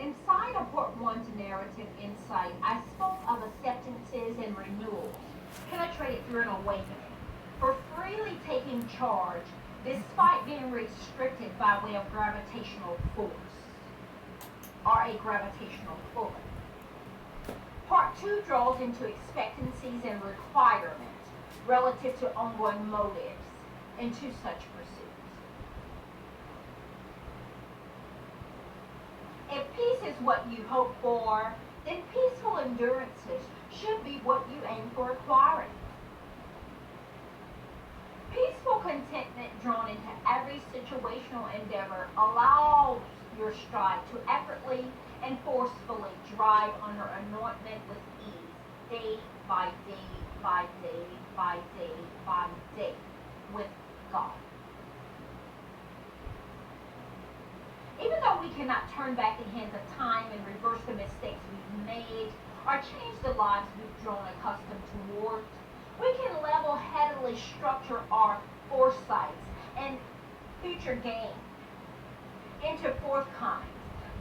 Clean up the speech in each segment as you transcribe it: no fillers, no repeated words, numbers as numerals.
Inside of part one's narrative insight, I spoke of acceptances and renewals, penetrated through an awakening, for freely taking charge despite being restricted by way of gravitational force or a gravitational pull. Part two draws into expectancies and requirements relative to ongoing motives into such pursuits. If peace is what you hope for, then peaceful endurances should be what you aim for acquiring. Peaceful contentment drawn into every situational endeavor allows your stride to effortlessly and forcefully drive under anointment with ease, day by day by day by day by day with God. Even though we cannot turn back the hands of time and reverse the mistakes we've made or change the lives we've grown accustomed towards, we can level-headedly structure our foresights and future gain into forthcomings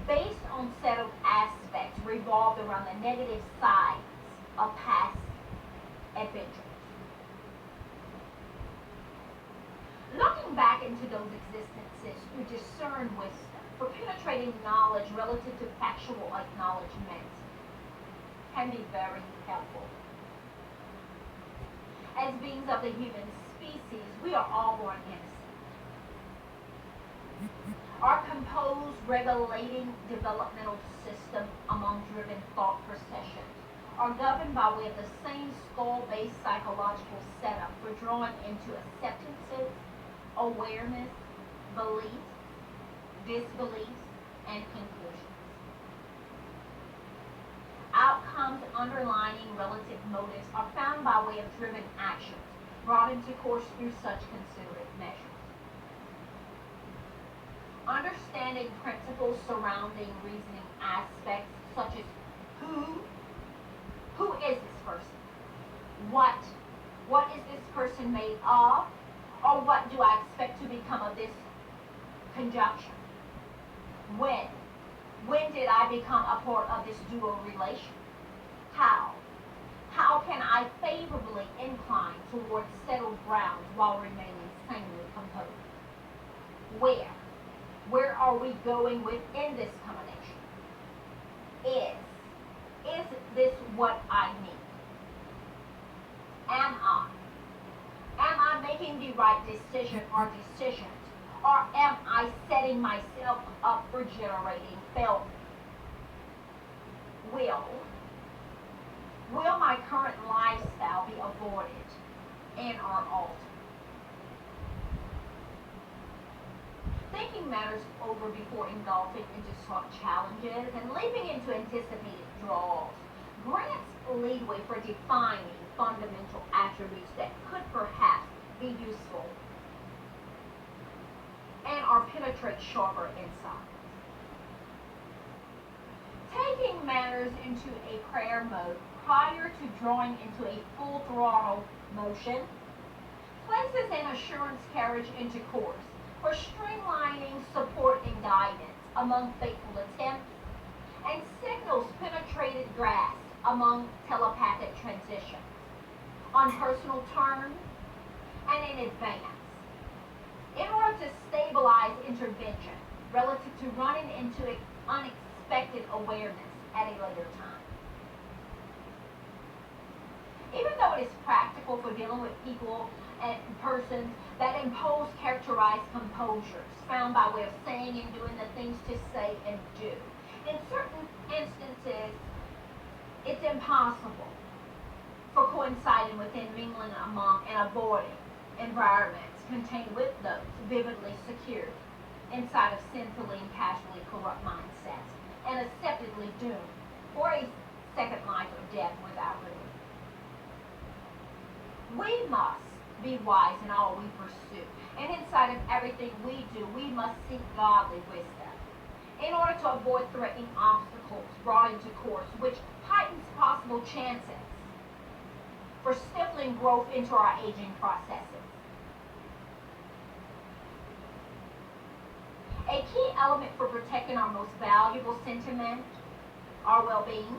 based on settled aspects revolved around the negative sides of past adventures. Looking back into those existences through discerned wisdom for penetrating knowledge relative to factual acknowledgement can be very helpful. As beings of the human species, we are all born innocent. Our composed, regulating developmental system among driven thought processions are governed by way of the same skull-based psychological setup for drawing into acceptances, awareness, beliefs, disbeliefs, and conclusions. Outcomes underlining relative motives are found by way of driven actions brought into course through such considerate measures. Understanding principles surrounding reasoning aspects such as who is this person? What is this person made of? Or what do I expect to become of this conjunction? When did I become a part of this dual relation? How? How can I favorably incline towards settled grounds while remaining sanely composed? Where are we going within this combination? Is this what I need? Am I making the right decision or decisions? Or am I setting myself up for generating failure? Will my current lifestyle be avoided and or altered? Thinking matters over before engulfing into such challenges and leaping into anticipated draws grants leeway for defining fundamental attributes that could perhaps be useful and or penetrate sharper insights. Taking matters into a prayer mode prior to drawing into a full throttle motion places an assurance carriage into course for streamlining support and guidance among faithful attempts and signals penetrated grasp among telepathic transitions on personal terms and in advance in order to stabilize intervention relative to running into unexpected awareness at a later time. Even though it is practical for dealing with people and persons that impose characterized composures found by way of saying and doing the things to say and do, in certain instances, it's impossible for coinciding within mingling among and avoiding environments contained with those vividly secured inside of sinfully and casually corrupt mindsets and acceptedly doomed for a second life of death without relief. We must be wise in all we pursue, and inside of everything we do, we must seek godly wisdom in order to avoid threatening obstacles brought into course, which heightens possible chances for stifling growth into our aging processes. A key element for protecting our most valuable sentiment, our well-being,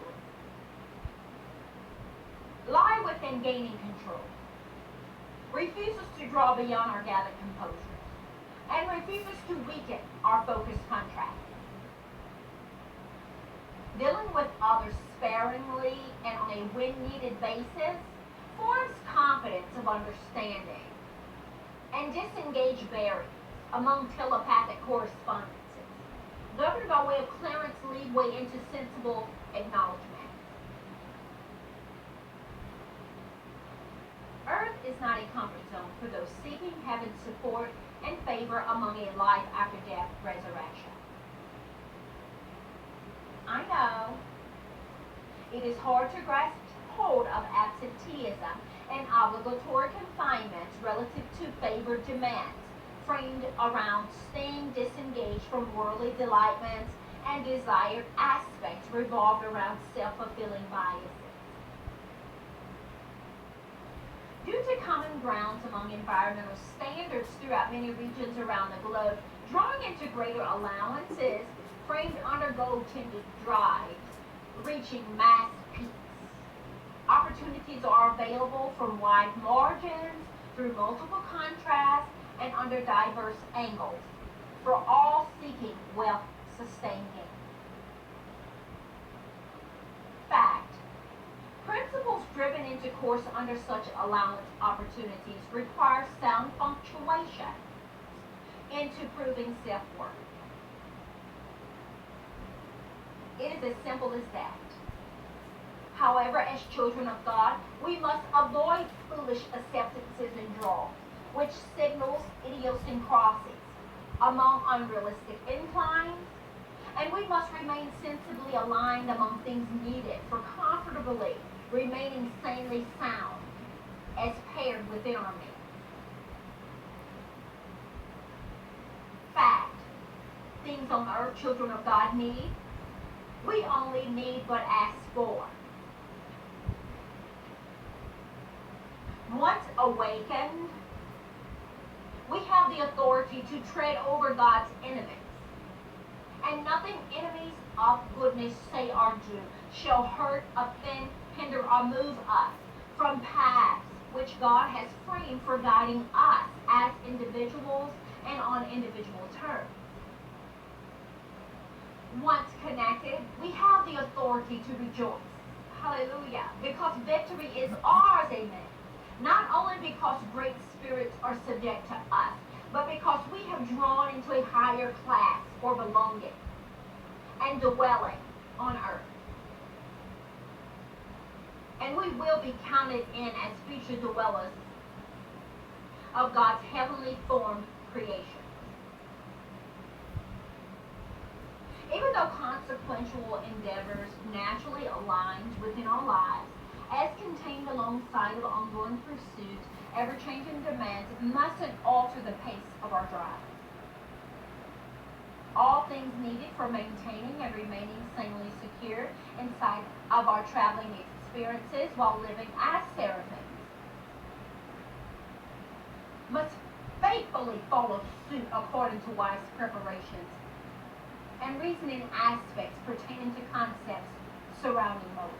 lie within gaining control. Refuses to draw beyond our gathered composure, and refuses to weaken our focused contrast. Dealing with others sparingly and on a when-needed basis forms confidence of understanding and disengage barriers among telepathic correspondences, governed by way of clearance leadway into sensible acknowledgement. Earth is not a comfort zone for those seeking heaven's support and favor among a life after death resurrection. I know it is hard to grasp hold of absenteeism and obligatory confinements relative to favored demands framed around staying disengaged from worldly delightments and desired aspects revolved around self-fulfilling biases. Due to common grounds among environmental standards throughout many regions around the globe, drawing into greater allowances framed under goal-tended drives, reaching mass peaks. Opportunities are available from wide margins, through multiple contrasts, and under diverse angles, for all seeking wealth-sustained gain. Fact. Principles driven into course under such allowance opportunities require sound punctuation into proving self-worth. It is as simple as that. However, as children of God, we must avoid foolish acceptances and draws, which signals idiosyncrasies among unrealistic inclines, and we must remain sensibly aligned among things needed for comfortably remaining sanely sound as paired within our means. Fact. Things on earth children of God need, we only need but ask for. Once awakened, we have the authority to tread over God's enemies. And nothing enemies of goodness say or do shall hurt, offend, hinder, or move us from paths which God has framed for guiding us as individuals and on individual terms. Once connected, we have the authority to rejoice. Hallelujah. Because victory is ours, amen. Not only because great spirits are subject to us, but because we have drawn into a higher class or belonging and dwelling on earth. And we will be counted in as future dwellers of God's heavenly formed creation. Even though consequential endeavors naturally aligns within our lives, as contained alongside of ongoing pursuits, ever-changing demands mustn't alter the pace of our drive. All things needed for maintaining and remaining sanely secure inside of our traveling experiences while living as seraphims must faithfully follow suit according to wise preparations and reasoning aspects pertaining to concepts surrounding motives.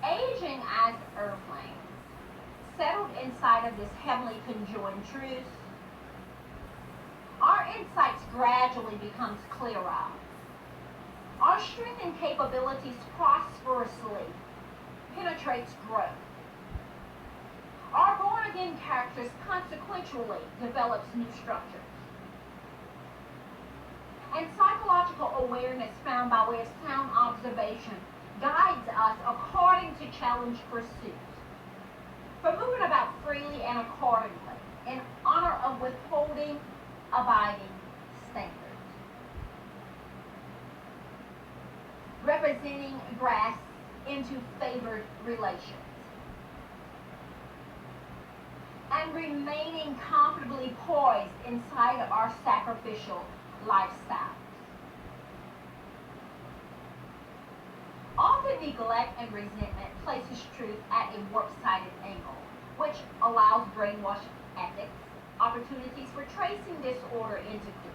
Aging as earthlings, settled inside of this heavenly conjoined truth, our insights gradually becomes clearer. Our strength and capabilities prosperously penetrates growth. Our born-again characters consequentially develops new structures. And psychological awareness found by way of sound observation guides us according to challenge pursuits, for moving about freely and accordingly, in honor of withholding abiding standards, representing grasp into favored relations, and remaining comfortably poised inside of our sacrificial lifestyle. Often neglect and resentment places truth at a warp-sided angle, which allows brainwashed ethics, opportunities for tracing disorder into course.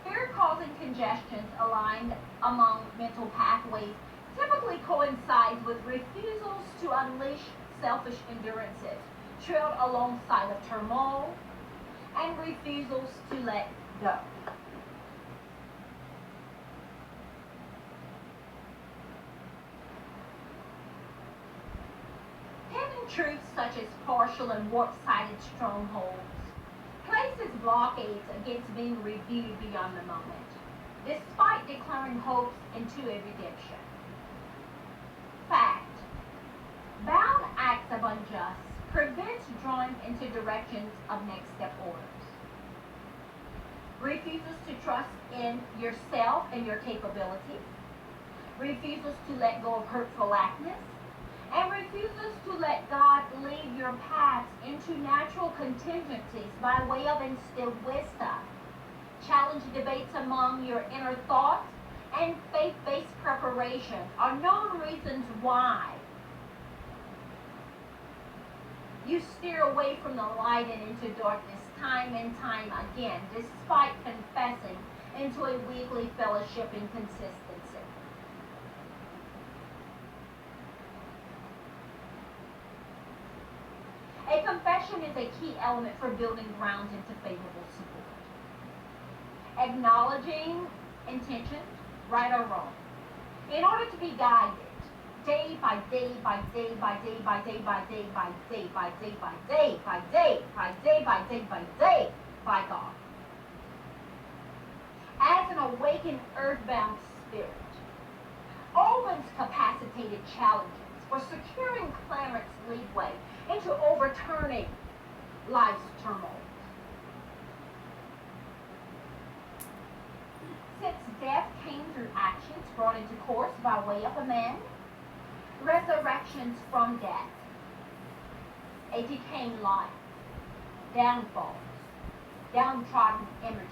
Fear-causing congestions aligned among mental pathways typically coincides with refusals to unleash selfish endurances, trailed alongside of turmoil and refusals to let go. Hidden truths such as partial and warp-sided strongholds places blockades against being reviewed beyond the moment, despite declaring hopes into a redemption. Fact. Bound acts of unjust prevents drawing into directions of next step orders. Refuses to trust in yourself and your capabilities. Refuses to let go of hurtful actness. And refuses to let God lead your paths into natural contingencies by way of instilled wisdom. Challenge debates among your inner thoughts and faith-based preparation are known reasons why you steer away from the light and into darkness time and time again, despite confessing into a weekly fellowship and consistency. A confession is a key element for building grounds into favorable support. Acknowledging intentions, right or wrong, in order to be guided day by day by day by day by day by day by day by day by day by day by day by day by day by God. As an awakened earthbound spirit, opens capacitated challenges for securing clearance leadway into overturning life's turmoil. Since death came through actions brought into course by way of a man, resurrections from death, a decaying life, downfalls, downtrodden images,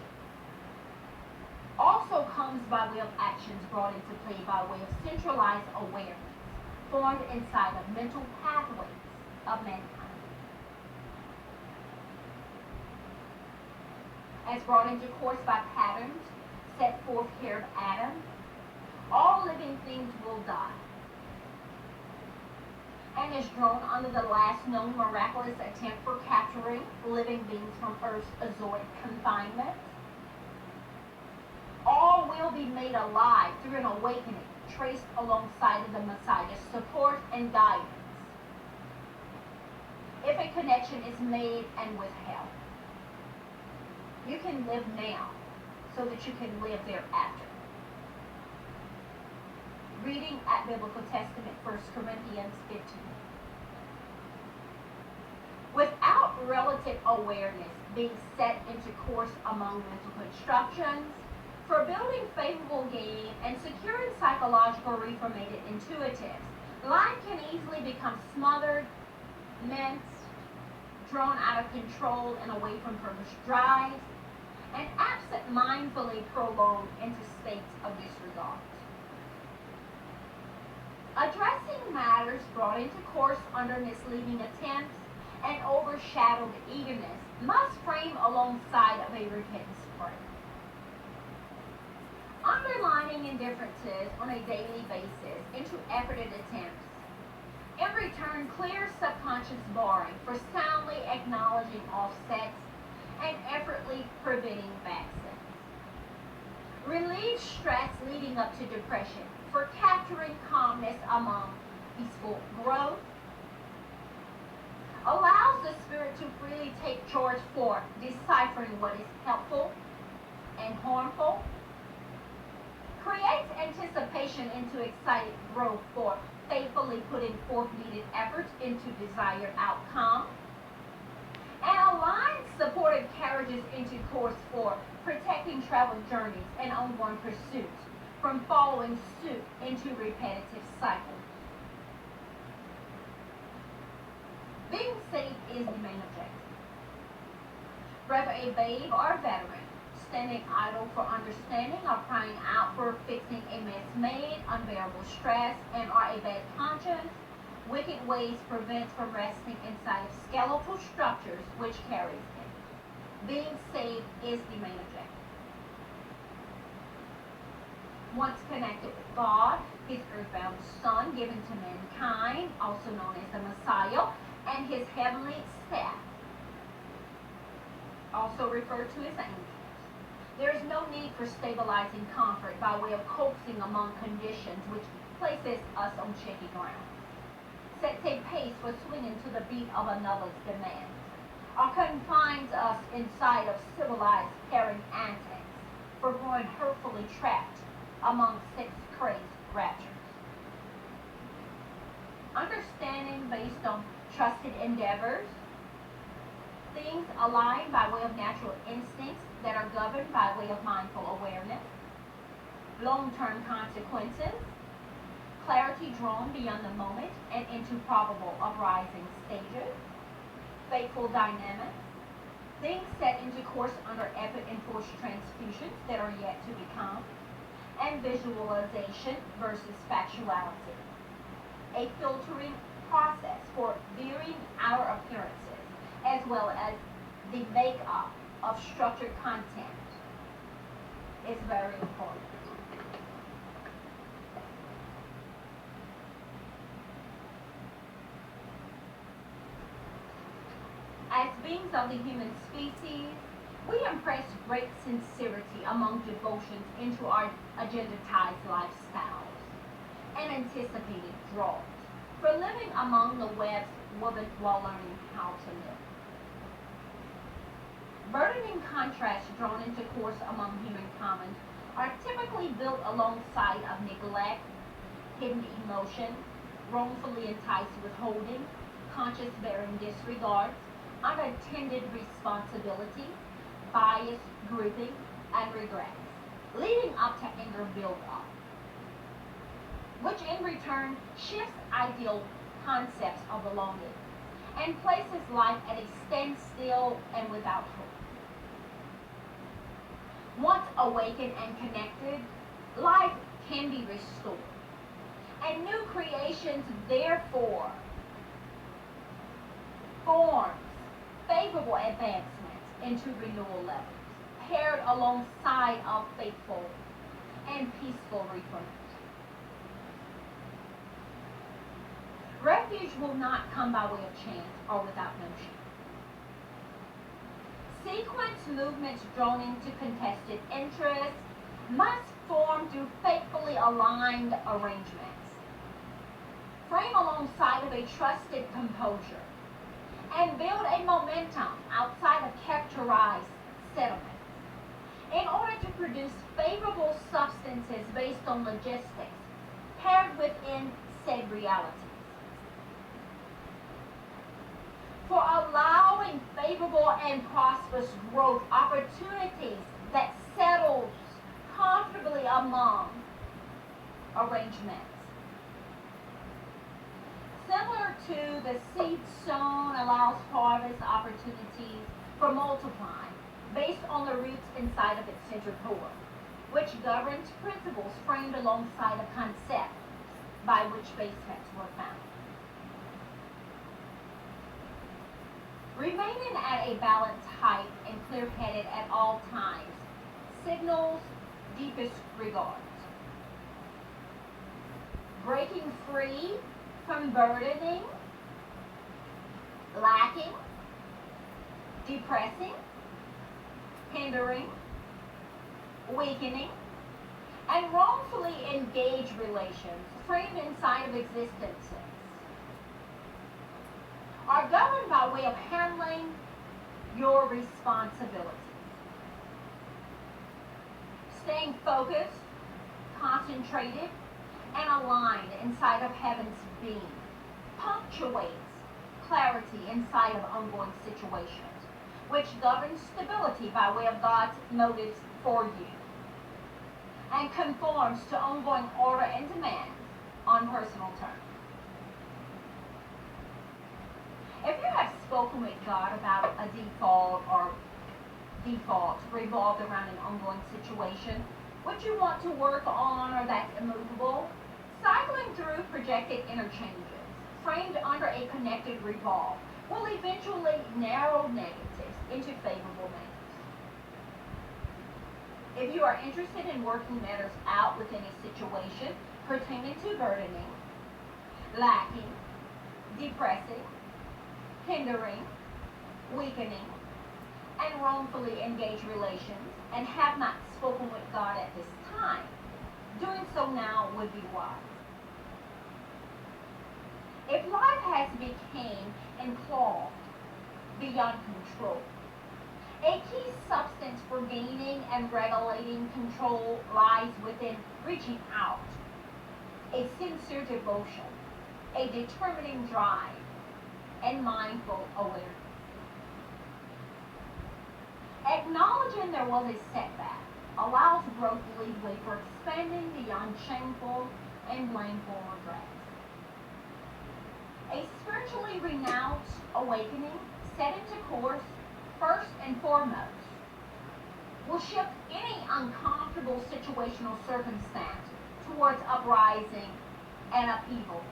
also comes by way of actions brought into play by way of centralized awareness formed inside of mental pathways of mankind. As brought into course by patterns set forth here of Adam, all living things will die, and is drawn under the last known miraculous attempt for capturing living beings from Earth's azoic confinement. All will be made alive through an awakening traced alongside of the Messiah's support and guidance. If a connection is made and withheld, you can live now so that you can live thereafter. Reading at Biblical Testament, 1 Corinthians 15. Without relative awareness being set into course among mental constructions, for building favorable gain and securing psychological reformated intuitives, life can easily become smothered, minced, drawn out of control and away from purpose drives, and absent-mindedly prolonged into states of disregard. Addressing matters brought into course under misleading attempts and overshadowed eagerness must frame alongside of a repentance prayer. Underlining indifferences on a daily basis into efforted attempts, in return clear subconscious barring for soundly acknowledging offsets and effortlessly preventing backsets. Relieve stress leading up to depression for capturing calmness among peaceful growth. Allows the spirit to freely take charge for deciphering what is helpful and harmful. Creates anticipation into excited growth for faithfully putting forth needed efforts into desired outcome. And aligns supportive carriages into course for protecting travel journeys and ongoing pursuits from following suit into repetitive cycles. Being safe is the main objective. Whether a babe or a veteran, standing idle for understanding or crying out for fixing a mess made, unbearable stress, and or a bad conscience, wicked ways prevents from resting inside of skeletal structures which carries it. Being saved is the main objective. Once connected with God, his earthbound Son given to mankind, also known as the Messiah, and his heavenly staff, also referred to as angels. There is no need for stabilizing comfort by way of coaxing among conditions which places us on shaky ground, sets a pace for swinging to the beat of another's demands, or confines us inside of civilized pairing antics for growing hurtfully trapped among six crazed raptures. Understanding based on trusted endeavors, things aligned by way of natural instincts that are governed by way of mindful awareness, long-term consequences, clarity drawn beyond the moment and into probable uprising stages, fateful dynamics, things set into course under epic enforced transfusions that are yet to become, and visualization versus factuality, a filtering process for viewing outer appearances as well as the makeup of structured content is very important. As beings of the human species, we impress great sincerity among devotions into our agendatized lifestyles and anticipated draws for living among the webs woven while learning how to live. Burdening contrasts drawn into course among human commons are typically built alongside of neglect, hidden emotion, wrongfully enticed withholding, conscious bearing disregards, unattended responsibility, bias, grouping, and regrets, leading up to anger build-up, which in return shifts ideal concepts of belonging and places life at a standstill and without hope. Once awakened and connected, life can be restored, and new creations therefore forms favorable advancements into renewal levels, paired alongside of faithful and peaceful reformation. Refuge will not come by way of chance or without notion. Sequence movements drawn into contested interests must form through faithfully aligned arrangements. Frame alongside of a trusted composure and build a momentum outside of characterized settlements in order to produce favorable substances based on logistics paired within said realities. For allowing favorable and prosperous growth opportunities that settles comfortably among arrangements. Similar to the seed sown allows harvest opportunities for multiplying based on the roots inside of its center core, which governs principles framed alongside of concepts by which base texts were found. Remaining at a balanced height and clear-headed at all times signals deepest regards. Breaking free from burdening, lacking, depressing, hindering, weakening, and wrongfully engaged relations framed inside of existences are governed by way of handling your responsibilities. Staying focused, concentrated, and aligned inside of heaven's being punctuates clarity inside of ongoing situations, which governs stability by way of God's motives for you, and conforms to ongoing order and demand on personal terms. If you have spoken with God about a default or default revolved around an ongoing situation, which you want to work on or that's immovable, cycling through projected interchanges framed under a connected resolve, will eventually narrow negatives into favorable manners. If you are interested in working matters out within a situation pertaining to burdening, lacking, depressing, hindering, weakening, and wrongfully engaged relations, and have not spoken with God at this time, doing so now would be wise. If life has become enclosed beyond control, a key substance for gaining and regulating control lies within reaching out, a sincere devotion, a determining drive, and mindful awareness. Acknowledging there was a setback allows growth to lead way for expanding beyond shameful and blameful regrets. A spiritually renounced awakening set into course first and foremost will shift any uncomfortable situational circumstance towards uprising and upheaval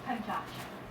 conjunction.